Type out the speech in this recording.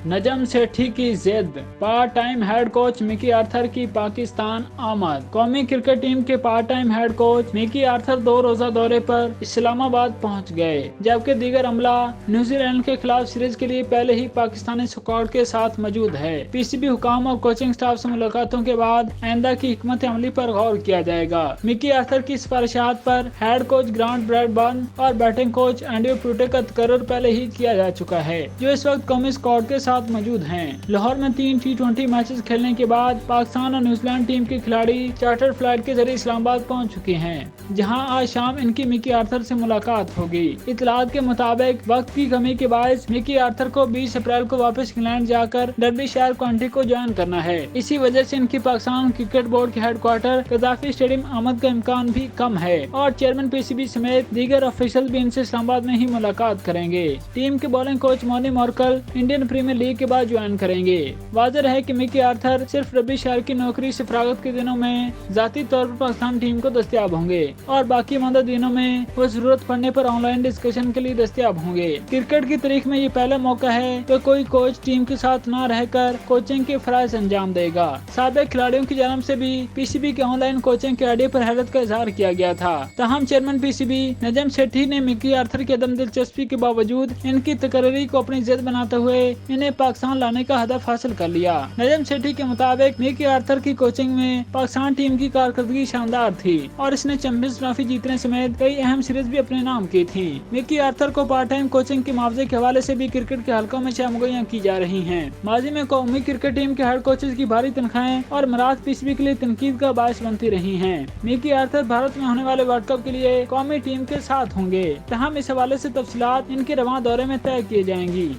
नजम सेठी की जिद, part time head coach Mickey Arthur की पाकिस्तान आमद। कौमी क्रिकेट टीम के part time head coach Mickey Arthur 2 रोजा दौरे पर इस्लामाबाद पहुंच गए, जबकि दीगर अमला न्यूजीलैंड के खिलाफ सीरीज के लिए पहले ही पाकिस्तानी स्क्वाड के साथ मौजूद है। पीसीबी हुकाम और कोचिंग स्टाफ से मुलाकातों के बाद आइंदा की हिकमत अमली पर गौर किया जाएगा। मिकी आर्थर की सिफारिशात पर हेड कोच ग्रांट ब्रैडबर्न और बैटिंग कोच एंड्रयू प्रूटे का तकर्रुर पहले ही किया जा चुका है, जो इस वक्त कौमी स्क्वाड के साथ मौजूद हैं। लाहौर में 3 T20 मैचेस खेलने के बाद पाकिस्तान और न्यूजीलैंड टीम के खिलाड़ी चार्टर्ड फ्लाइट के जरिए इस्लामाबाद पहुंच चुके हैं, जहां आज शाम इनकी मिकी आर्थर से मुलाकात होगी। इतलात के मुताबिक वक्त की कमी के बायस मिकी आर्थर को 20 अप्रैल को वापस इंग्लैंड जाकर डर्बीशायर काउंटी को ज्वाइन करना है। इसी वजह से इनकी पाकिस्तान क्रिकेट बोर्ड के हेडक्वार्टर कदाफी स्टेडियम आमद का इम्कान भी कम है और चेयरमैन पीसीबी समेत दीगर ऑफिशियल भी इनसे इस्लामाबाद में ही मुलाकात करेंगे। टीम के बॉलिंग कोच मोनी मॉर्कल इंडियन प्रीमियर लीग के बाद ज्वाइन करेंगे। वाज़ेह है कि मिकी आर्थर सिर्फ डर्बीशायर की नौकरी से फरागत के दिनों में जाती तौर पर पाकिस्तान टीम को दस्तयाब होंगे और बाकी मादा दिनों में वो जरूरत पड़ने पर ऑनलाइन डिस्कशन के लिए दस्तयाब होंगे। क्रिकेट की तारीख में ये पहला मौका है कि कोई कोच टीम के साथ न रहकर कोचिंग के फराइज अंजाम देगा। साबिक खिलाड़ियों की जानिब से भी पीसीबी के ऑनलाइन कोचिंग के आइडिया पर हैरत का इजहार किया गया था। तहम चेयरमैन पीसीबी नजम सेठी ने मिकी आर्थर की अदम दिलचस्पी के बावजूद इनकी तकरीरी को अपनी जिद बनाते हुए इन्हें पाकिस्तान लाने का हदफ हासिल कर लिया। नजम सेठी के मुताबिक मिकी आर्थर की कोचिंग में पाकिस्तान टीम की कारकर्दगी शानदार थी और इसने चैंपियंस ट्रॉफी जीतने समेत कई अहम सीरीज भी अपने नाम की थी। मिकी आर्थर को पार्ट टाइम कोचिंग के मुआवजे के हवाले से भी क्रिकेट के हलकों में चाय मुहैया की जा रही हैं। माजी में कौमी क्रिकेट टीम के हेड कोचेज की भारी तनख्वाहें और मराद पीसीबी के लिए तनकीद का बायस बनती रही हैं। मिकी आर्थर भारत में होने वाले वर्ल्ड कप के लिए कौमी टीम के साथ होंगे, तहम इस हवाले से तफसीलात इनके रवां दौरे में तय की जाएंगी।